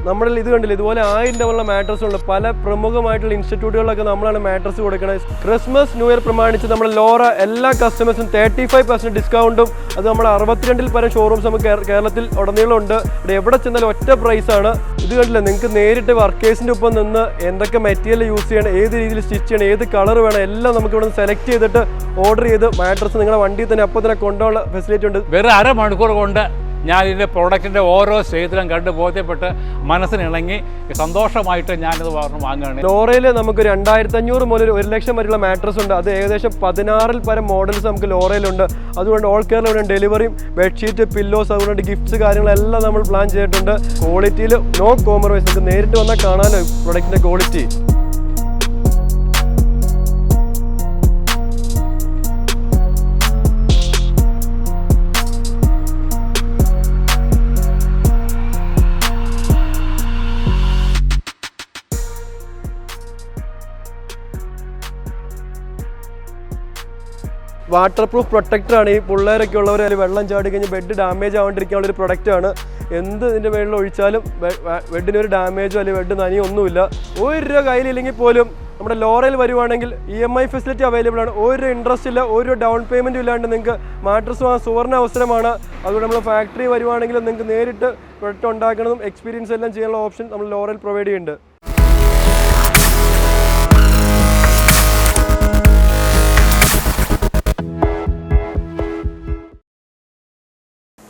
നമ്മുടെ ഇത് കണ്ടില്ല, ഇതുപോലെ 1000 ഡോളറുള്ള മാട്രസ് ഉണ്ട്. പല പ്രമുഖമായിട്ടുള്ള ഇൻസ്റ്റിറ്റ്യൂട്ടുകളിലൊക്കെ നമ്മളാണ് മാട്രസ് കൊടുക്കുന്നത്. ക്രിസ്മസ് ന്യൂ ഇയർ പ്രമാണിച്ച് നമ്മൾ ലോറ എല്ലാ കസ്റ്റമേഴ്സും 35% ഡിസ്കൗണ്ടും അത് നമ്മുടെ 62 പരം ഷോറൂംസ് നമുക്ക് കേരളത്തിൽ ഉടനീളം ഉണ്ട്. ഇവിടെ എവിടെ ചെന്നാലും ഒറ്റ പ്രൈസാണ്. ഇത് കണ്ടില്ല, നിങ്ങൾക്ക് നേരിട്ട് വർക്കേഴ്സിൻ്റെ ഒപ്പം നിന്ന് എന്തൊക്കെ മെറ്റീരിയൽ യൂസ് ചെയ്യണം, ഏത് രീതിയിൽ സ്റ്റിച്ച് ചെയ്യണം, ഏത് കളർ വേണം എല്ലാം നമുക്ക് ഇവിടെ നിന്ന് സെലക്ട് ചെയ്തിട്ട് ഓർഡർ ചെയ്ത് മാട്രസ് നിങ്ങളുടെ വണ്ടിയിൽ തന്നെ അപ്പോൾ തന്നെ കൊണ്ടുപോകാനുള്ള ഫെസിലിറ്റി ഉണ്ട്. വെറും അരമണിക്കൂർ കൊണ്ട് ഞാൻ ഇതിൻ്റെ പ്രോഡക്റ്റിൻ്റെ ഓരോ സ്റ്റേജിലും കണ്ട് ബോധ്യപ്പെട്ട് മനസ്സിനിണങ്ങി സന്തോഷമായിട്ട് ഞാനിത് വാങ്ങുകയാണ്. ലോറയിൽ നമുക്ക് 2500 മുതൽ 1 ലക്ഷം വരെയുള്ള മാട്രസ് ഉണ്ട്. അത് ഏകദേശം 16 പരം മോഡൽസ് നമുക്ക് ലോറയിലുണ്ട്. അതുകൊണ്ട് ഓൾ കേരള ഡെലിവറിയും ബെഡ്ഷീറ്റ്, പില്ലോസ്, അതുകൊണ്ട് ഗിഫ്റ്റ്സ് കാര്യങ്ങളെല്ലാം നമ്മൾ പ്ലാൻ ചെയ്തിട്ടുണ്ട്. ക്വാളിറ്റിയിൽ നോ കോംപ്രമൈസ്. നമുക്ക് നേരിട്ട് വന്നാൽ കാണാമല്ലോ പ്രൊഡക്റ്റിൻ്റെ ക്വാളിറ്റി. വാട്ടർ പ്രൂഫ് പ്രൊട്ടക്ടറാണ്. ഈ പിള്ളേരൊക്കെ ഉള്ളവർ അതിൽ വെള്ളം ചാടി കഴിഞ്ഞ് ബെഡ് ഡാമേജ് ആവാണ്ടിരിക്കാനുള്ള ഒരു പ്രൊഡക്റ്റാണ്. എന്ത് ഇതിൻ്റെ മേളിൽ ഒഴിച്ചാലും ബെഡിനൊരു ഡാമേജോ അല്ലെങ്കിൽ ബെഡ് നനിയൊന്നുമില്ല. 1 രൂപ കയ്യിലില്ലെങ്കിൽ പോലും നമ്മുടെ ലോറയിൽ വരുവാണെങ്കിൽ EMI ഫെസിലിറ്റി അവൈലബിൾ ആണ്. ഒരു ഇൻട്രസ്റ്റ് ഇല്ല, ഒരു ഡൗൺ പേയ്മെൻറ്റും ഇല്ലാണ്ട് നിങ്ങൾക്ക് മാട്രസ് വാങ്ങാൻ സുവർണ്ണ അവസരമാണ്. അതുകൊണ്ട് നമ്മൾ ഫാക്ടറി വരുവാണെങ്കിൽ നിങ്ങൾക്ക് നേരിട്ട് പ്രൊഡക്റ്റ് ഉണ്ടാക്കുന്നതും എക്സ്പീരിയൻസ് എല്ലാം ചെയ്യാനുള്ള ഓപ്ഷൻ നമ്മൾ ലോറയിൽ പ്രൊവൈഡ് ചെയ്യുന്നുണ്ട്.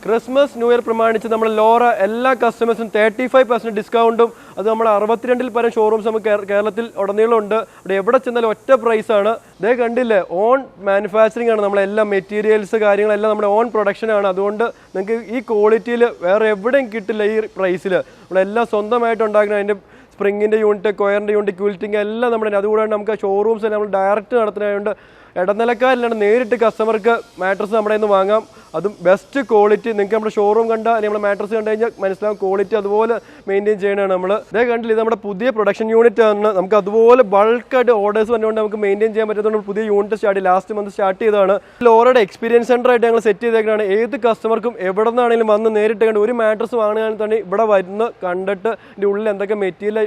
ക്രിസ്മസ് ന്യൂ ഇയർ പ്രമാണിച്ച് നമ്മൾ ലോറ എല്ലാ കസ്റ്റമേഴ്സും 35% ഡിസ്കൗണ്ടും അത് നമ്മുടെ 62 പരം ഷോറൂംസ് നമുക്ക് കേരളത്തിൽ ഉടനീളം ഉണ്ട്. ഇവിടെ എവിടെ ചെന്നാലും ഒറ്റ പ്രൈസാണ്. ഇതേ കണ്ടില്ലേ, ഓൺ മാനുഫാക്ചറിങ് ആണ്. നമ്മളെല്ലാം മെറ്റീരിയൽസ് കാര്യങ്ങളെല്ലാം നമ്മുടെ ഓൺ പ്രൊഡക്ഷനാണ്. അതുകൊണ്ട് നിങ്ങൾക്ക് ഈ ക്വാളിറ്റിയിൽ വേറെ എവിടെയും കിട്ടില്ല. ഈ പ്രൈസിൽ നമ്മളെല്ലാം സ്വന്തമായിട്ട് ഉണ്ടാക്കുന്നത്. അതിൻ്റെ സ്പ്രിങ്ങിൻ്റെ യൂണിറ്റ്, കൊയറിൻ്റെ യൂണിറ്റ്, ക്വിൽറ്റിംഗ് എല്ലാം നമ്മുടെ. അതുകൂടാണ്ട് നമുക്ക് ഷോറൂംസ് നമ്മൾ ഡയറക്റ്റ് നടത്തുന്നതുകൊണ്ട് ഇടനിലക്കാരില്ലാണ്ട് നേരിട്ട് കസ്റ്റമർക്ക് മാട്രസ് നമ്മുടെ നിന്ന് വാങ്ങാം. അതും ബെസ്റ്റ് ക്വാളിറ്റി. നിങ്ങൾക്ക് നമ്മുടെ ഷോറൂം കണ്ടാൽ അല്ലെങ്കിൽ നമ്മുടെ മാട്രസ് കണ്ടു കഴിഞ്ഞാൽ മനസ്സിലാവും ക്വാളിറ്റി അതുപോലെ മെയിൻറ്റെയിൻ ചെയ്യണതാണ് നമ്മൾ. ഇതേ കണ്ടില്ല, ഇത് നമ്മുടെ പുതിയ പ്രൊഡക്ഷൻ യൂണിറ്റ് ആണ്. നമുക്ക് അതുപോലെ ബൾക്കായിട്ട് ഓർഡേഴ്സ് വന്നുകൊണ്ട് നമുക്ക് മെയിൻറ്റെയിൻ ചെയ്യാൻ പറ്റുന്നതുകൊണ്ട് പുതിയ യൂണിറ്റ് ലാസ്റ്റ് മന്ത് സ്റ്റാർട്ട് ചെയ്തതാണ്. ലോറയുടെ എക്സ്പീരിയൻസ് സെൻ്റർ ആയിട്ട് ഞങ്ങൾ സെറ്റ് ചെയ്തേക്കാണ്. ഏത് കസ്റ്റമർക്കും എവിടെ നിന്നാണെങ്കിലും വന്ന് നേരിട്ട് കണ്ട് ഒരു മാട്രസ് വാങ്ങുകയാണെങ്കിൽ തന്നെ ഇവിടെ വരുന്ന കണ്ടിട്ട് ഇതിൻ്റെ ഉള്ളിൽ എന്തൊക്കെ മെറ്റീരിയൽ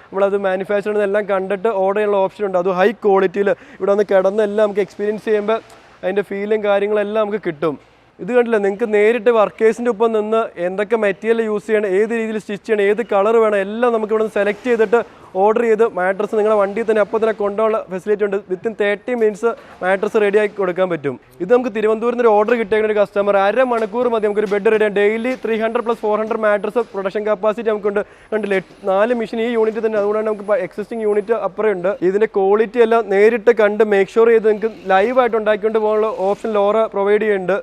നമ്മളത് മാനുഫാക്ചർ ചെയ്യുന്നതെല്ലാം കണ്ടിട്ട് ഓർഡർ ചെയ്യാനുള്ള ഓപ്ഷൻ ഉണ്ട്. അത് ഹൈ ക്വാളിറ്റിയിൽ ഇവിടെ വന്ന് കിടന്നെല്ലാം നമുക്ക് എക്സ്പീരിയൻസ് ചെയ്യുമ്പോൾ അതിൻ്റെ ഫീലും കാര്യങ്ങളെല്ലാം നമുക്ക് കിട്ടും. ഇത് കണ്ടില്ല, നിങ്ങൾക്ക് നേരിട്ട് വർക്കേഴ്സിൻ്റെ ഒപ്പം നിന്ന് എന്തൊക്കെ മെറ്റീരിയൽ യൂസ് ചെയ്യണം, ഏത് രീതിയിൽ സ്റ്റിച്ച് ചെയ്യണം, ഏത് കളർ വേണം എല്ലാം നമുക്ക് ഇവിടെ നിന്ന് സെലക്ട് ചെയ്തിട്ട് ഓർഡർ ചെയ്ത് മാട്രസ് നിങ്ങളുടെ വണ്ടിയിൽ തന്നെ അപ്പോൾ തന്നെ കൊണ്ടുപോകാനുള്ള ഫെസിലിറ്റി ഉണ്ട്. വിത്തിൻ 30 മിനിറ്റ്സ് മാട്രസ് റെഡി ആക്കി കൊടുക്കാൻ പറ്റും. ഇത് നമുക്ക് തിരുവനന്തപുരത്ത് ഒരു ഓർഡർ കിട്ടിയ ഒരു കസ്റ്റമർ 1/2 മണിക്കൂർ മതി നമുക്കൊരു ബെഡ് റെഡി ആണ്. ഡെയിലി 300+400 മാട്രസ് പ്രൊഡക്ഷൻ കപ്പാസിറ്റി നമുക്കുണ്ട്. കണ്ടില്ലേ, 4 മെഷീൻ ഈ യൂണിറ്റ് തന്നെ. അതുകൊണ്ടാണ് നമുക്ക് എക്സിസ്റ്റിംഗ് യൂണിറ്റ് അപ്പുറം ഉണ്ട്. ഇതിൻ്റെ ക്വാളിറ്റി എല്ലാം നേരിട്ട് കണ്ട് മേക്ക് ഷുവർ ചെയ്ത് നിങ്ങൾക്ക് ലൈവായിട്ട് ഉണ്ടാക്കിക്കൊണ്ട് പോകാനുള്ള ഓപ്ഷൻ ലോറ പ്രൊവൈഡ് ചെയ്യുന്നുണ്ട്.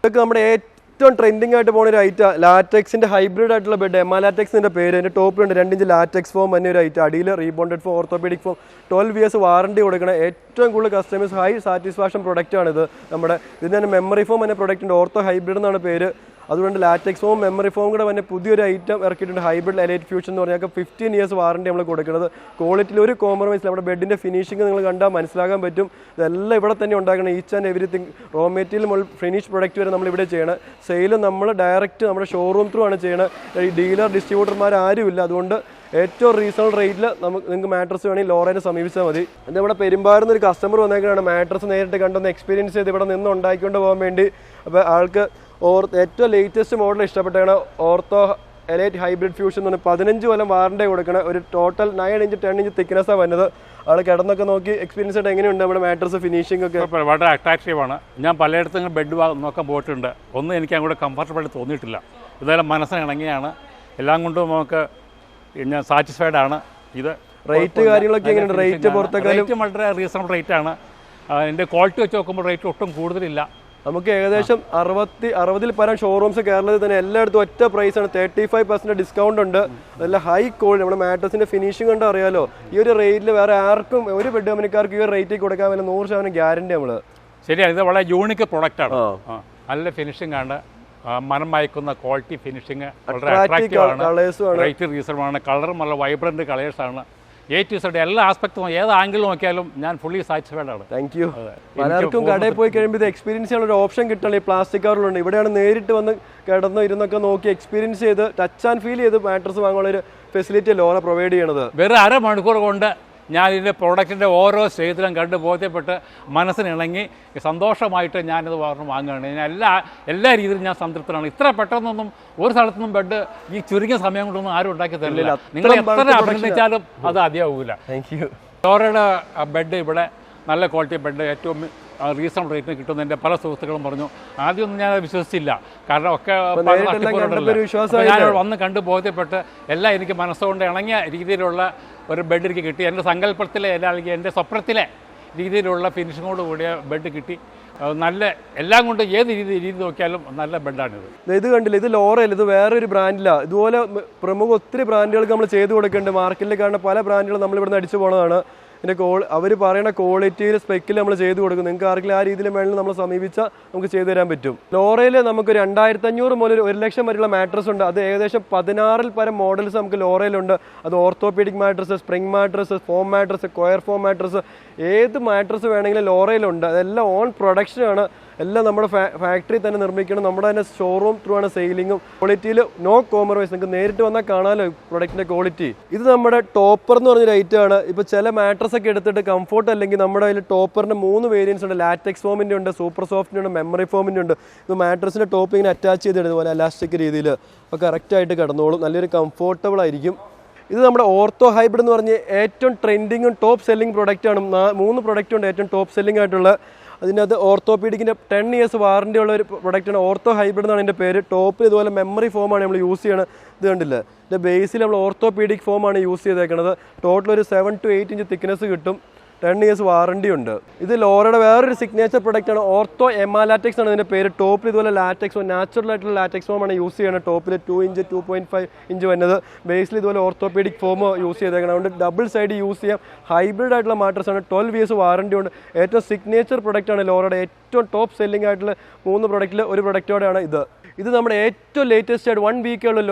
ഇതൊക്കെ നമ്മുടെ ഏറ്റവും ട്രെൻഡിങ് ആയിട്ട് പോകുന്ന ഒരു ഐറ്റം ലാറ്റക്സിന്റെ ഹൈബ്രിഡ് ആയിട്ടുള്ള ബെഡ്. എമാലാറ്റക്സിന്റെ പേര്. അതിന്റെ ടോപ്പിലുണ്ട് 2 ഇഞ്ച് ലാറ്റക്സ് ഫോം തന്നെ ഒരു ഐറ്റം. അടിയിൽ rebonded form, orthopaedic form, 12 years warranty കൊടുക്കണം. ഏറ്റവും കൂടുതൽ കസ്റ്റമേഴ്സ് ഹൈ സാറ്റിസ്ഫാക്ഷൻ പ്രൊഡക്റ്റ് ആണിത്. നമ്മുടെ ഇതിന് തന്നെ മെമ്മറി ഫോം തന്നെ പ്രൊഡക്റ്റ് ഉണ്ട്. ഓർത്തോ ഹൈബ്രിഡ് എന്നാണ് പേര്. അതുകൊണ്ട് ലാറ്റക്സ് ഫോം, മെമ്മറി ഫോം കൂടെ തന്നെ പുതിയൊരു ഐറ്റം ഇറക്കിയിട്ടുണ്ട്. ഹൈബ്രിഡ് എലൈറ്റ് ഫ്യൂഷൻ എന്ന് പറഞ്ഞാൽ 15 years വാറണ്ടി നമ്മൾ കൊടുക്കുന്നത്. ക്വാളിറ്റിയിൽ ഒരു കോംപ്രമൈസ്. നമ്മുടെ ബെഡിൻ്റെ ഫിനിഷിംഗ് നിങ്ങൾ കണ്ടാൽ മനസ്സിലാക്കാൻ പറ്റും. ഇതെല്ലാം ഇവിടെ തന്നെ ഉണ്ടാക്കണം. Each and everything raw material മുതൽ ഫിനിഷ് പ്രൊഡക്റ്റ് വരെ നമ്മളിവിടെ ചെയ്യണം. സെയിൽ നമ്മൾ ഡയറക്റ്റ് നമ്മുടെ ഷോറൂം ത്രൂ ആണ് ചെയ്യണത്. ഈ ഡീലർ ഡിസ്ട്രിബ്യൂട്ടർമാർ ആരുമില്ല. അതുകൊണ്ട് ഏറ്റവും റീസണബിൾ റേറ്റിൽ നിങ്ങൾക്ക് മാട്രസ് വേണമെങ്കിൽ ലോറേനെ സമീപിച്ചാൽ മതി. ഇത് ഇവിടെ പെരുമ്പാറുന്ന ഒരു കസ്റ്റമർ വന്നേക്കാണ് മാട്രസ് നേരിട്ട് കണ്ടൊന്ന് എക്സ്പീരിയൻസ് ചെയ്ത് ഇവിടെ നിന്ന് ഉണ്ടാക്കിക്കൊണ്ട് പോകാൻ വേണ്ടി. അപ്പോൾ ആൾക്ക് ഏറ്റവും ലേറ്റസ്റ്റ് മോഡൽ ഇഷ്ടപ്പെട്ടാണ് ഓർത്തോ എലൈറ്റ് ഹൈബ്രിഡ് ഫ്യൂഷൻ എന്ന് പറഞ്ഞാൽ 15 കൊല്ലം വാറണ്ടി കൊടുക്കണം. ഒരു ടോട്ടൽ 9 ഇഞ്ച് 10 ഇഞ്ച് തിക്നെസ്സാണ് വരുന്നത്. ആൾ കിടന്നൊക്കെ നോക്കി എക്സ്പീരിയൻസ് ആയിട്ട് എങ്ങനെയുണ്ട് നമ്മുടെ മാട്രസ് ഫിനിഷിംഗ് ഒക്കെ? വളരെ അട്രാക്റ്റീവാണ്. ഞാൻ പലയിടത്തും ബെഡ് നോക്കാൻ പോയിട്ടുണ്ട്. ഒന്നും എനിക്ക് അങ്ങോട്ട് കംഫർട്ടബിൾ തോന്നിയിട്ടില്ല. ഇതെല്ലാം മനസ്സിനിണങ്ങിയാണ്. എല്ലാം കൊണ്ടും നമുക്ക് ഞാൻ സാറ്റിസ്ഫൈഡ് ആണ്. ഇത് റേറ്റ് കാര്യങ്ങളൊക്കെ എങ്ങനെയുണ്ട്? റേറ്റ് പുറത്തേക്കാളും വളരെ റീസണബിൾ റേറ്റ് ആണ്. എൻ്റെ ക്വാളിറ്റി വെച്ച് നോക്കുമ്പോൾ റേറ്റ് ഒട്ടും കൂടുതലില്ല. നമുക്ക് ഏകദേശം 60 പരം ഷോറൂംസ് കേരളത്തിൽ തന്നെ എല്ലായിടത്തും ഒറ്റ പ്രൈസാണ്. 35% ഡിസ്കൗണ്ട് ഉണ്ട്. അതെല്ലാം ഹൈ ക്വാളിറ്റി. നമ്മുടെ മാട്രസിന്റെ ഫിനിഷിംഗ് കണ്ട് അറിയാലോ. ഈ ഒരു റേറ്റിൽ വേറെ ആർക്കും ഒരു ബെഡ് കമ്പനിക്കാർക്ക് ഈ ഒരു റേറ്റിൽ കൊടുക്കാൻ പറ്റില്ല. 100% ഗ്യാരണ്ടി നമ്മൾ. ശരിയാണ്. ഇത് വളരെ യൂണിക് പ്രൊഡക്റ്റ് ആണ്. നല്ല ഫിനിഷിംഗ് ആണ്. മനം മയക്കുന്ന ക്വാളിറ്റി ഫിനിഷിംഗ് വളരെ അട്രാക്റ്റീവ് ആണ്. റേറ്റ് റീസണബിൾ ആണ്. കളറും നല്ല വൈബ്രന്റ് കളേഴ്സാണ്. to Z എല്ലാ ആസ്പെക്റ്റും ഏത് ആംഗിൾ നോക്കിയാലും ഞാൻ ഫുള്ളി സാറ്റിസ്ഫൈഡ് ആണ്. Thank you. പലർക്കും കടയിൽ പോയി കഴിയുമ്പോൾ ഇത് എക്സ്പീരിയൻസ് ചെയ്യാനുള്ള ഒരു ഓപ്ഷൻ കിട്ടണം. ഈ പ്ലാസ്റ്റിക് കവറിലുണ്ട്. ഇവിടെയാണ് നേരിട്ട് വന്ന് കിടന്ന് ഇരുന്നൊക്കെ നോക്കി എക്സ്പീരിയൻസ് ചെയ്ത് ടച്ച് ആൻഡ് ഫീൽ ചെയ്ത് മാട്രസ് വാങ്ങാനുള്ള ഒരു ഫെസിലിറ്റി ലോറ പ്രൊവൈഡ് ചെയ്യണത്. വെറും അരമണിക്കൂർ കൊണ്ട് ഞാൻ ഇതിൻ്റെ പ്രോഡക്റ്റിൻ്റെ ഓരോ സ്റ്റേജിലും കണ്ട് ബോധ്യപ്പെട്ട് മനസ്സിനിണങ്ങി സന്തോഷമായിട്ട് ഞാനിത് വാങ്ങുകയാണ്. ഞാൻ എല്ലാ രീതിയിലും ഞാൻ സംതൃപ്തനാണ്. ഇത്ര പെട്ടെന്നൊന്നും ഒരു സ്ഥലത്തുനിന്നും ബെഡ് ഈ ചുരുങ്ങിയ സമയം കൊണ്ടൊന്നും ആരും ഉണ്ടാക്കി തരില്ല. നിങ്ങൾ എത്ര അഭിനന്ദിച്ചാലും അത് അധികമാവില്ല. ലോറയുടെ ബെഡ് ഇവിടെ നല്ല ക്വാളിറ്റി ബെഡ് ഏറ്റവും റീസണബിൾ റേറ്റിന് കിട്ടുന്നതിൻ്റെ പല സുഹൃത്തുക്കളും പറഞ്ഞു. ആദ്യമൊന്നും ഞാൻ വിശ്വസിച്ചില്ല, കാരണം ഒക്കെ ഞാൻ വന്ന് കണ്ട് ബോധ്യപ്പെട്ട് എല്ലാം എനിക്ക് മനസ്സുകൊണ്ട് ഇണങ്ങിയ രീതിയിലുള്ള ഒരു ബെഡ് എനിക്ക് കിട്ടി. എൻ്റെ സങ്കല്പത്തിലെ അല്ലെങ്കിൽ എൻ്റെ സ്വപ്നത്തിലെ രീതിയിലുള്ള ഫിനിഷിങ്ങോട് കൂടിയ ബെഡ് കിട്ടി. നല്ല എല്ലാം കൊണ്ട് ഏത് രീതി നോക്കിയാലും നല്ല ബെഡാണിത്. ഇത് കണ്ടില്ല, ഇത് ലോറയിൽ, ഇത് വേറൊരു ബ്രാൻഡിലാണ്. ഇതുപോലെ പ്രമുഖ ഒത്തിരി ബ്രാൻഡുകൾക്ക് നമ്മൾ ചെയ്ത് കൊടുക്കുന്നുണ്ട്. മാർക്കറ്റിൽ കാണുന്ന പല ബ്രാൻഡുകളും നമ്മളിവിടുന്ന് അടിച്ചു പോണതാണ്. ഇതിൻ്റെ അവർ പറയുന്ന ക്വാളിറ്റിയിൽ സ്പെക്കിൽ നമ്മൾ ചെയ്ത് കൊടുക്കും. നിങ്ങൾക്ക് ആർക്കെങ്കിലും ആ രീതിയിൽ വേണമെങ്കിൽ നമ്മൾ സമീപിച്ചാൽ നമുക്ക് ചെയ്തു തരാൻ പറ്റും. ലോറയിൽ നമുക്ക് 2500 മുതൽ 1,00,000 വരെയുള്ള മാട്രസ് ഉണ്ട്. അത് ഏകദേശം 16 പരം മോഡൽസ് നമുക്ക് ലോറയിലുണ്ട്. അത് orthopaedic mattress, spring mattress, foam mattress, coir foam mattress, ഏത് മാട്രസ് വേണമെങ്കിലും ലോറയിലുണ്ട്. അതെല്ലാം ഓൺ പ്രൊഡക്ഷനാണ്. എല്ലാം നമ്മുടെ ഫാക്ടറി തന്നെ നിർമ്മിക്കണം. നമ്മുടെ തന്നെ ഷോറൂം ത്രൂ ആണ് സെയിലിങ്ങും. ക്വാളിറ്റിയിൽ നോ കോംപ്രമൈസ്. നിങ്ങൾക്ക് നേരിട്ട് വന്നാൽ കാണാമല്ലോ പ്രൊഡക്റ്റിന്റെ ക്വാളിറ്റി. ഇത് നമ്മുടെ ടോപ്പർ എന്ന് പറഞ്ഞൊരു ഐറ്റം ആണ്. ഇപ്പോൾ ചില മാട്രസ് ഒക്കെ എടുത്തിട്ട് കംഫോർട്ട് അല്ലെങ്കിൽ നമ്മുടെ അതിൽ ടോപ്പറിന്റെ 3 വേരിയൻസ് ഉണ്ട്. ലാറ്റക്സ് ഫോമിന്റെ ഉണ്ട്, സൂപ്പർ സോഫ്റ്റിന്റെ ഉണ്ട്, മെമ്മറി ഫോമിന്റെ ഉണ്ട്. ഇത് മാട്രസിന്റെ ടോപ്പ് ഇങ്ങനെ അറ്റാച്ച് ചെയ്തിടും ഇതുപോലെ എലാസ്റ്റിക് രീതിയിൽ. അപ്പോൾ കറക്റ്റായിട്ട് കിടന്നോളും. നല്ലൊരു കംഫോർട്ടബിൾ ആയിരിക്കും. ഇത് നമ്മുടെ ഓർത്തോ ഹൈബ്രിഡ് എന്ന് പറഞ്ഞ് ഏറ്റവും ട്രെൻഡിങ്ങും ടോപ്പ് സെല്ലിംഗ് പ്രൊഡക്റ്റ് ആണ്. 3 പ്രൊഡക്റ്റ് ഉണ്ട് ഏറ്റവും ടോപ്പ് സെല്ലിംഗ് ആയിട്ടുള്ള. അതിനകത്ത് ഓർത്തോപീഡിക്കിൻ്റെ 10 years വാറണ്ടി ഉള്ള ഒരു പ്രൊഡക്റ്റാണ്. ഓർത്തോ ഹൈബ്രിഡ് എന്നാണ് എൻ്റെ പേര്. ടോപ്പിൽ ഇതുപോലെ മെമ്മറി ഫോമാണ് നമ്മൾ യൂസ് ചെയ്യണത്. ഇത് കണ്ടില്ല, ഇതിൻ്റെ ബേസിൽ നമ്മൾ ഓർത്തോപീഡിക് ഫോമാണ് യൂസ് ചെയ്തേക്കുന്നത്. ടോട്ടൽ ഒരു 7 to 8 inch തിക്നെസ് കിട്ടും. 10 years വാറണ്ടി ഉണ്ട്. ഇത് ലോറയുടെ വേറൊരു സിഗ്നേച്ചർ പ്രൊഡക്റ്റാണ്. ഓർത്തോ എമാലാറ്റക്സ് ആണ് ഇതിൻ്റെ പേര്. ടോപ്പിൽ ഇതുപോലെ ലാറ്റക്സ് നാച്ചുറൽ ആയിട്ടുള്ള ലാറ്റക്സ് ഫോമാണ് യൂസ് ചെയ്യുന്നത്. ടോപ്പിൽ 2 inch 2.5 inch വരുന്നത്. ബേസിൽ ഇതുപോലെ ഓർത്തോപീഡിക് ഫോം യൂസ് ചെയ്തേക്കണം. അതുകൊണ്ട് ഡബിൾ സൈഡ് യൂസ് ചെയ്യാം. ഹൈബ്രിഡ് ആയിട്ടുള്ള മാട്രസ് ആണ്. 12 years വാറണ്ടി ഉണ്ട്. ഏറ്റവും സിഗ്നേച്ചർ പ്രൊഡക്റ്റാണ് ലോറയുടെ. ഏറ്റവും ടോപ്പ് സെല്ലിംഗ് ആയിട്ടുള്ള 3 പ്രൊഡക്റ്റിൽ ഒരു പ്രൊഡക്റ്റോടെയാണ് ഇത്. ഇത് നമ്മുടെ ഏറ്റവും ലേറ്റസ്റ്റ് ആയിട്ട് 1 week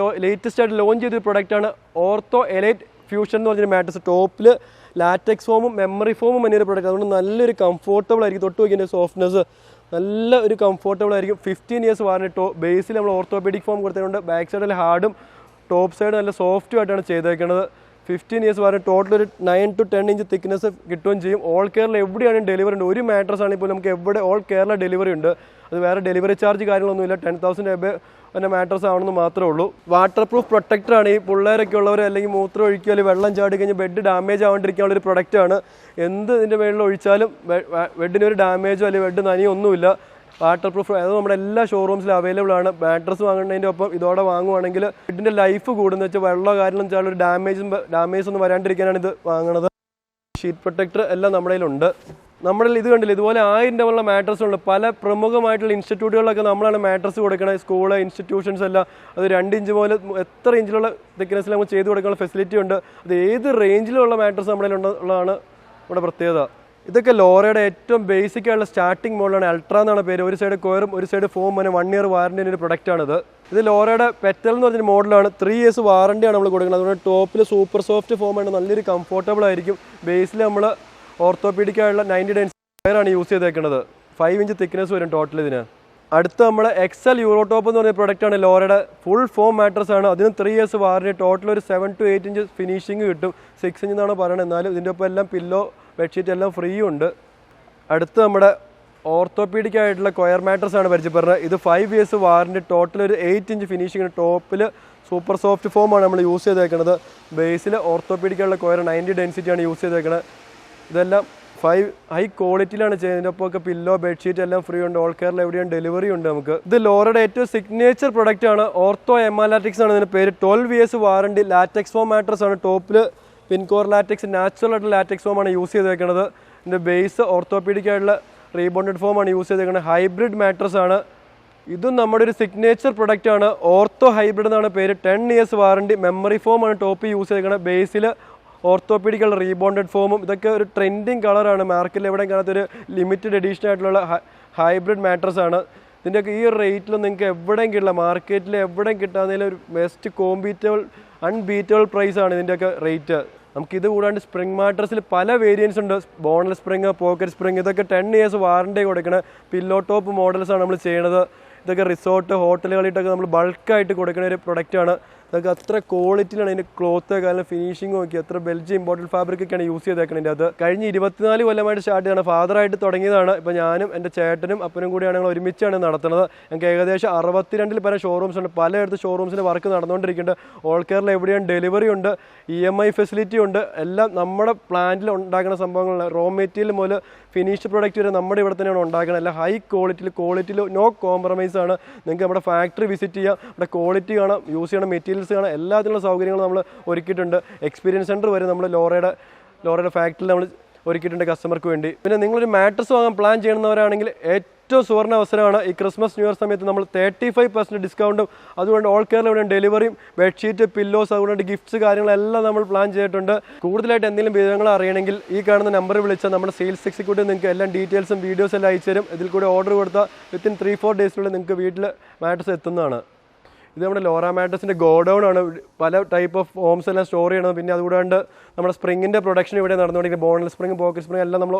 ലേറ്റസ്റ്റ് ആയിട്ട് ലോഞ്ച് ചെയ്തൊരു പ്രൊഡക്റ്റാണ് ഓർത്തോ എലൈറ്റ് ഫ്യൂഷൻ എന്ന് പറഞ്ഞൊരു മാട്രസ്. ടോപ്പിൽ ലാറ്റക്സ് ഫോമും മെമ്മറി ഫോമും എന്നൊരു പ്രൊഡക്റ്റ്. അതുകൊണ്ട് നല്ലൊരു കംഫോർട്ടബിൾ ആയിരിക്കും. തൊട്ട് നോക്കിയതിൻ്റെ സോഫ്റ്റ്നെസ് നല്ല ഒരു കംഫോർട്ടബിൾ ആയിരിക്കും. 15 years വാറണ്ടി. ബേസിൽ നമ്മൾ ഓർത്തോപീഡിക് ഫോം കൊടുത്തിട്ടുണ്ട്. ബാക്ക് സൈഡിൽ ഹാർഡും ടോപ്പ് സൈഡ് നല്ല സോഫ്റ്റും ആയിട്ടാണ് ചെയ്തേക്കുന്നത്. 15 years വാറണ്ടി. ടോട്ടൽ ഒരു 9 to 10 inch തിക്നെസ് കിട്ടുകയും ചെയ്യും. ഓൾ കേരള എവിടെയാണെങ്കിൽ ഡെലിവറി ഉണ്ട്. ഒരു മാട്രസ് ആണെങ്കിൽ പോലും നമുക്ക് എവിടെ ഓൾ കേരള ഡെലിവറി ഉണ്ട്. അത് വേറെ ഡെലിവറി ചാർജ് കാര്യങ്ങളൊന്നുമില്ല. 10,000 രൂപ പിന്നെ മാട്രസ് ആവണമെന്ന് മാത്രമേ ഉള്ളൂ. വാട്ടർ പ്രൂഫ് പ്രൊട്ടക്ടറാണ്. ഈ പിള്ളേരൊക്കെ ഉള്ളവർ അല്ലെങ്കിൽ മൂത്രം ഒഴിക്കുക അല്ലെങ്കിൽ വെള്ളം ചാടി കഴിഞ്ഞാൽ ബെഡ് ഡാമേജ് ആവാണ്ടിരിക്കാനുള്ള ഒരു പ്രൊഡക്റ്റാണ്. എന്ത് ഇതിൻ്റെ മേളിൽ ഒഴിച്ചാലും ബെഡിനൊരു ഡാമേജോ അല്ലെങ്കിൽ ബെഡ് നനിയൊന്നുമില്ല. Water proof. അത് നമ്മുടെ എല്ലാ ഷോറൂംസിലും അവൈലബിൾ ആണ്. മാട്രസ് വാങ്ങുന്നതിൻ്റെ ഒപ്പം ഇതോടെ വാങ്ങുവാണെങ്കിൽ ബെഡിൻ്റെ ലൈഫ് കൂടുന്ന വെച്ചാൽ വെള്ളമോ കാര്യങ്ങളും വെച്ചാൽ ഒരു ഡാമേജ് ഒന്നും വരാണ്ടിരിക്കാനാണ് ഇത് വാങ്ങണത്. ഷീറ്റ് പ്രൊട്ടക്ടർ എല്ലാം നമ്മുടെ കയ്യിലുണ്ട്. നമ്മുടെ ഇത് കണ്ടില്ല, ഇതുപോലെ 1000 രൂപയുള്ള മാട്രസ് ഉണ്ട്. പല പ്രമുഖമായിട്ടുള്ള ഇൻസ്റ്റിറ്റ്യൂട്ടുകളിലൊക്കെ നമ്മളാണ് മാട്രസ് കൊടുക്കണത്. സ്കൂള്, ഇൻസ്റ്റിറ്റ്യൂഷൻസ് എല്ലാം. അത് 2 inch മുതൽ എത്ര ഇഞ്ചിലുള്ള തിക്നെസ്സിൽ നമുക്ക് ചെയ്ത് കൊടുക്കാനുള്ള ഫെസിലിറ്റി ഉണ്ട്. അത് ഏത് റേഞ്ചിലുള്ള മാട്രസ് നമ്മുടെ ഉള്ളതാണ് നമ്മുടെ പ്രത്യേകത. ഇതൊക്കെ ലോറയുടെ ഏറ്റവും ബേസിക് ആയിട്ടുള്ള സ്റ്റാർട്ടിംഗ് മോഡലാണ്. അൾട്ര എന്നാണ് പേര്. ഒരു സൈഡ് കൊയറും ഒരു സൈഡ് ഫോം. 1 year വാറണ്ടി ഒരു പ്രൊഡക്റ്റാണിത്. ഇത് ലോറയുടെ പെറ്റൽ എന്ന് പറഞ്ഞൊരു മോഡലാണ്. 3 years വാറണ്ടിയാണ് നമ്മൾ കൊടുക്കുന്നത്. അതുകൊണ്ട് ടോപ്പിൽ സൂപ്പർ സോഫ്റ്റ് ഫോമാണ്. നല്ലൊരു കംഫോർട്ടബിൾ ആയിരിക്കും. ബേസിൽ നമ്മൾ ഓർത്തോപീഡിക് ആയിട്ടുള്ള 90 ഡെൻസിറ്റി ആണ് യൂസ് ചെയ്തേക്കുന്നത്. 5 inch തിക്നെസ് വരും ടോട്ടൽ ഇതിന്. അടുത്ത നമ്മൾ എക്സൽ യൂറോടോപ്പ് എന്ന് പറഞ്ഞ പ്രൊഡക്റ്റാണ്. ലോറയുടെ ഫുൾ ഫോം മാട്രസ് ആണ്. അതിന് 3 years വാറണ്ടി. ടോട്ടൽ ഒരു 7 to 8 inch ഫിനിഷിങ് കിട്ടും. 6 inch എന്നാണ് പറയുന്നത്. എന്നാലും ഇതിൻ്റെ ഒപ്പം എല്ലാം പില്ലോ, ബെഡ്ഷീറ്റ് എല്ലാം ഫ്രീ ഉണ്ട്. അടുത്ത് നമ്മുടെ ഓർത്തോപീഡിക് ആയിട്ടുള്ള കൊയർ മാട്രസ് ആണ് പരിചയപ്പെടുന്നത്. ഇത് 5 years വാറണ്ടി. ടോട്ടൽ ഒരു 8 inch ഫിനിഷിങ്. ടോപ്പിൽ സൂപ്പർ സോഫ്റ്റ് ഫോമാണ് നമ്മൾ യൂസ് ചെയ്തേക്കുന്നത്. ബേസിൽ ഓർത്തോപീഡിക് ആയിട്ടുള്ള കൊയർ 90 ഡെൻസിറ്റിയാണ് യൂസ് ചെയ്തേക്കുന്നത്. ഇതെല്ലാം ഹൈ ക്വാളിറ്റിയിലാണ് ചെയ്യുന്നത്. ഇതിൻ്റെ ഒപ്പമൊക്കെ പില്ലോ, ബെഡ്ഷീറ്റ് എല്ലാം ഫ്രീ ഉണ്ട്. ഓൾ കേരള എവിടെയാണ് ഡെലിവറി ഉണ്ട് നമുക്ക്. ഇത് ലോറയുടെ ഏറ്റവും സിഗ്നേച്ചർ പ്രൊഡക്റ്റ് ആണ്. ഓർത്തോ എമാലാറ്റിക്സ് ആണ് ഇതിൻ്റെ പേര്. 12 years warranty. Latex foam mattress ആണ്. ടോപ്പിൽ പിൻകോർ ലാറ്റക്സ് നാച്ചുറൽ ആയിട്ടുള്ള ലാറ്റക്സ് ഫോമാണ് യൂസ് ചെയ്തേക്കുന്നത്. ഇതിൻ്റെ ബേസ് ഓർത്തോപീഡിക് ആയിട്ടുള്ള റീബോണ്ടഡ് ഫോമാണ് യൂസ് ചെയ്തേക്കുന്നത്. ഹൈബ്രിഡ് മാട്രസ് ആണ്. ഇതും നമ്മുടെ ഒരു സിഗ്നേച്ചർ പ്രൊഡക്റ്റ് ആണ്. ഓർത്തോ ഹൈബ്രിഡ് എന്നാണ് പേര്. 10 years വാറണ്ടി. മെമ്മറി ഫോമാണ് ടോപ്പ് യൂസ് ചെയ്തേക്കുന്നത്. ബേസിൽ ഓർത്തോപീഡിക്കുള്ള റീബോണ്ടഡ് ഫോമും. ഇതൊക്കെ ഒരു ട്രെൻഡിങ് കളറാണ്. മാർക്കറ്റിൽ എവിടെയും കാണാത്തൊരു ലിമിറ്റഡ് എഡീഷൻ ആയിട്ടുള്ള ഹൈബ്രിഡ് മാട്രസ് ആണ്. ഇതിൻ്റെയൊക്കെ ഈ റേറ്റിൽ നിങ്ങൾക്ക് എവിടെയും കിട്ടില്ല. മാർക്കറ്റിൽ എവിടെയും കിട്ടാത്തതിൽ ഒരു ബെസ്റ്റ് അൺബീറ്റബിൾ പ്രൈസ് ആണ് ഇതിൻ്റെയൊക്കെ റേറ്റ്. നമുക്കിത് കൂടാണ്ട് സ്പ്രിംഗ് മാട്രസിൽ പല വേരിയൻസ് ഉണ്ട്. ബോൺലെസ് സ്പ്രിങ്, പോക്കറ്റ് സ്പ്രിങ്, ഇതൊക്കെ 10 years വാറണ്ടി കൊടുക്കണ പില്ലോ ടോപ്പ് മോഡൽസാണ് നമ്മൾ ചെയ്യണത്. ഇതൊക്കെ റിസോർട്ട് ഹോട്ടലുകളിട്ടൊക്കെ നമ്മൾ ബൾക്കായിട്ട് കൊടുക്കുന്ന ഒരു പ്രൊഡക്റ്റാണ്. അതൊക്കെ അത്ര ക്വാളിറ്റിയിലാണ് അതിൻ്റെ ക്ലോത്ത് കാരണം ഫിനിഷിംഗ് നോക്കി അത്ര ബെൽജിയം ഇമ്പോർട്ടഡ് ഫാബ്രിക്കൊക്കെയാണ് യൂസ് ചെയ്തേക്കുന്നത്. അത് കഴിഞ്ഞ് 24 കൊല്ലമായിട്ട് സ്റ്റാർട്ട് ചെയ്താണ്. ഫാദറായിട്ട് തുടങ്ങിയതാണ്. ഇപ്പോൾ ഞാനും എൻ്റെ ചേട്ടനും അപ്പനും കൂടിയാണ് ഞങ്ങൾ ഒരുമിച്ചാണ് നടത്തുന്നത്. ഞങ്ങൾക്ക് ഏകദേശം 62 പല ഷോറൂംസ് ഉണ്ട്. പലയിടത്ത് ഷോറൂംസിൻ്റെ വർക്ക് നടന്നുകൊണ്ടിരിക്കുന്നുണ്ട്. ഓൾ കേരള എവിടെയാണ് ഡെലിവറി ഉണ്ട്, EMI ഫെസിലിറ്റി ഉണ്ട്. എല്ലാം നമ്മുടെ പ്ലാന്റിൽ ഉണ്ടാക്കുന്ന സംഭവങ്ങൾ റോ മെറ്റീരിയൽ മുതൽ ഫിനിഷ്ഡ് പ്രോഡക്റ്റ് വരെ നമ്മുടെ ഇവിടെ തന്നെയാണ് ഉണ്ടാക്കുന്നത്. എല്ലാം ഹൈ ക്വാളിറ്റിയിൽ നോ കോംപ്രമൈസ് ആണ്. നിങ്ങൾക്ക് നമ്മുടെ ഫാക്ടറി വിസിറ്റ് ചെയ്യാം, നമ്മുടെ ക്വാളിറ്റി കാണാം, യൂസ് ചെയ്യണ മെറ്റീരിയൽസ് കാണാം, എല്ലാത്തിനുള്ള സൗകര്യങ്ങളും നമ്മൾ ഒരുക്കിയിട്ടുണ്ട്. എക്സ്പീരിയൻസ് സെൻറ്റർ വരെ നമ്മൾ ലോറയുടെ ഫാക്ടറിയിൽ നമ്മൾ ഒരുക്കിയിട്ടുണ്ട് കസ്റ്റമർക്ക് വേണ്ടി. പിന്നെ നിങ്ങളൊരു മാട്രസ് വാങ്ങാൻ പ്ലാൻ ചെയ്യുന്നവരാണെങ്കിൽ ഏറ്റവും സുവർണ്ണ അവസരമാണ്. ഈ ക്രിസ്മസ് ന്യൂ ഇയർ സമയത്ത് നമ്മൾ 35% ഡിസ്കൗണ്ടും അതുകൊണ്ട് ഓൾ കേരള ഇവിടെ ഡെലിവറിയും ബെഡ്ഷീറ്റ്, പില്ലോസ്, അതുകൊണ്ട് ഗിഫ്റ്റ്സ് കാര്യങ്ങളെല്ലാം നമ്മൾ പ്ലാൻ ചെയ്തിട്ടുണ്ട്. കൂടുതലായിട്ട് എന്തെങ്കിലും വിവരങ്ങൾ അറിയണമെങ്കിൽ ഈ കാണുന്ന നമ്പറിൽ വിളിച്ചാൽ നമ്മുടെ സെയിൽസ് എക്സിക്യൂട്ടീവ് നിങ്ങൾക്ക് എല്ലാം ഡീറ്റെയിൽസും വീഡിയോസ് എല്ലാം അയച്ചു തരും. ഇതിൽ കൂടെ ഓർഡർ കൊടുത്താൽ വിത്തിൻ 3-4 ഡേയ്സിനുള്ളിൽ നിങ്ങൾക്ക് വീട്ടിൽ മാട്രസ് എത്തുന്നതാണ്. ഇത് നമ്മുടെ ലോറ മാട്രസിൻ്റെ ഗോഡൗൺ ആണ്. പല ടൈപ്പ് ഓഫ് ഹോംസ് എല്ലാം സ്റ്റോർ ചെയ്യണം. പിന്നെ അതുകൂടാണ്ട് നമ്മുടെ സ്പ്രിങ്ങിൻ്റെ പ്രൊഡക്ഷൻ ഇവിടെ നടന്നുകൊണ്ടിരിക്കുന്നത്. ബോൺലെസ് സ്പ്രിങ്, പോക്കറ്റ് സ്പ്രിങ് എല്ലാം നമ്മൾ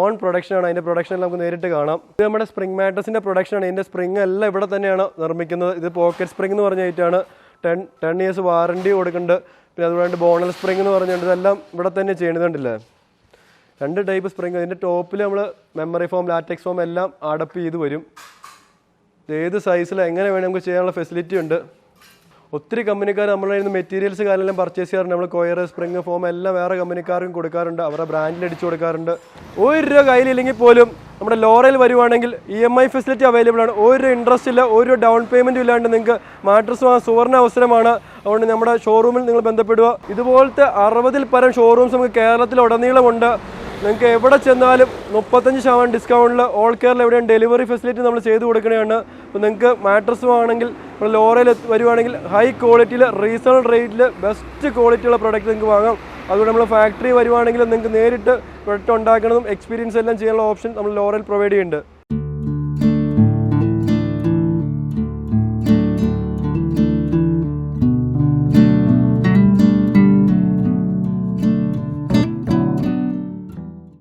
ഓൺ പ്രൊഡക്ഷനാണ്. അതിൻ്റെ പ്രൊഡക്ഷൻ എല്ലാം നമുക്ക് നേരിട്ട് കാണാം. ഇത് നമ്മുടെ സ്പ്രിംഗ് മാട്രസിൻ്റെ പ്രൊഡക്ഷനാണ്. ഇതിൻ്റെ സ്പ്രിങ് എല്ലാം ഇവിടെ തന്നെയാണ് നിർമ്മിക്കുന്നത്. ഇത് പോക്കറ്റ് സ്പ്രിംഗ് എന്ന് പറഞ്ഞിട്ടാണ് 10 years വാറണ്ടി കൊടുക്കുന്നുണ്ട്. പിന്നെ അതുകൊണ്ട് ബോൺലെസ് സ്പ്രിംഗ് എന്ന് പറഞ്ഞിട്ട് ഇതെല്ലാം ഇവിടെ തന്നെ ചെയ്യുന്നുണ്ടല്ലേ. 2 ടൈപ്പ് സ്പ്രിംഗ്. ഇതിൻ്റെ ടോപ്പിൽ നമ്മൾ മെമ്മറി ഫോം, ലാറ്റക്സ് ഫോം എല്ലാം അടപ്പ് ചെയ്ത് വരും. ഏത് സൈസിൽ എങ്ങനെ വേണം നമുക്ക് ചെയ്യാനുള്ള ഫെസിലിറ്റി ഉണ്ട്. ഒത്തിരി കമ്പനിക്കാർ നമ്മളുടെ കയ്യിൽ നിന്ന് മെറ്റീരിയൽസ് കാര്യമെല്ലാം പർച്ചേസ് ചെയ്യാറുണ്ട്. നമ്മൾ കൊയർ, സ്പ്രിംഗ്, ഫോം എല്ലാം വേറെ കമ്പനിക്കാർക്കും കൊടുക്കാറുണ്ട്. അവരുടെ ബ്രാൻഡിൽ അടിച്ചു കൊടുക്കാറുണ്ട്. 1 രൂപ കയ്യിലില്ലെങ്കിൽ പോലും നമ്മുടെ ലോറയിൽ വരുവാണെങ്കിൽ EMI ഫെസിലിറ്റി അവൈലബിൾ ആണ്. ഒരു ഇൻട്രസ്റ്റ് ഇല്ല, ഒരു ഡൗൺ പേയ്മെൻറ്റും ഇല്ലാണ്ട് നിങ്ങൾക്ക് മാട്രസ് വാങ്ങാൻ സുവർണ്ണ അവസരമാണ്. അതുകൊണ്ട് നമ്മുടെ ഷോറൂമിൽ നിങ്ങൾ ബന്ധപ്പെടുക. ഇതുപോലത്തെ 60 പരം ഷോറൂംസ് നമുക്ക് കേരളത്തിൽ ഉടനീളമുണ്ട്. നിങ്ങൾക്ക് എവിടെ ചെന്നാലും 35% ഡിസ്കൗണ്ടിൽ ഓൾ കേരള എവിടെയാണ് ഡെലിവറി ഫെസിലിറ്റി നമ്മൾ ചെയ്ത് കൊടുക്കുകയാണ്. അപ്പോൾ നിങ്ങൾക്ക് മാട്രസ് വാങ്ങണമെങ്കിൽ നമ്മൾ ലോറയിൽ വരുവാണെങ്കിൽ ഹൈ ക്വാളിറ്റിയിൽ റീസണബിൾ റേറ്റിൽ ബെസ്റ്റ് ക്വാളിറ്റിയുള്ള പ്രൊഡക്റ്റ് നിങ്ങൾക്ക് വാങ്ങാം. അതുകൊണ്ട് നമ്മൾ ഫാക്ടറി വരുവാണെങ്കിൽ നിങ്ങൾക്ക് നേരിട്ട് പ്രൊഡക്റ്റ് ഉണ്ടാക്കുന്നതും എക്സ്പീരിയൻസ് എല്ലാം ചെയ്യാനുള്ള ഓപ്ഷൻ നമ്മൾ ലോറയിൽ പ്രൊവൈഡ് ചെയ്യുന്നുണ്ട്.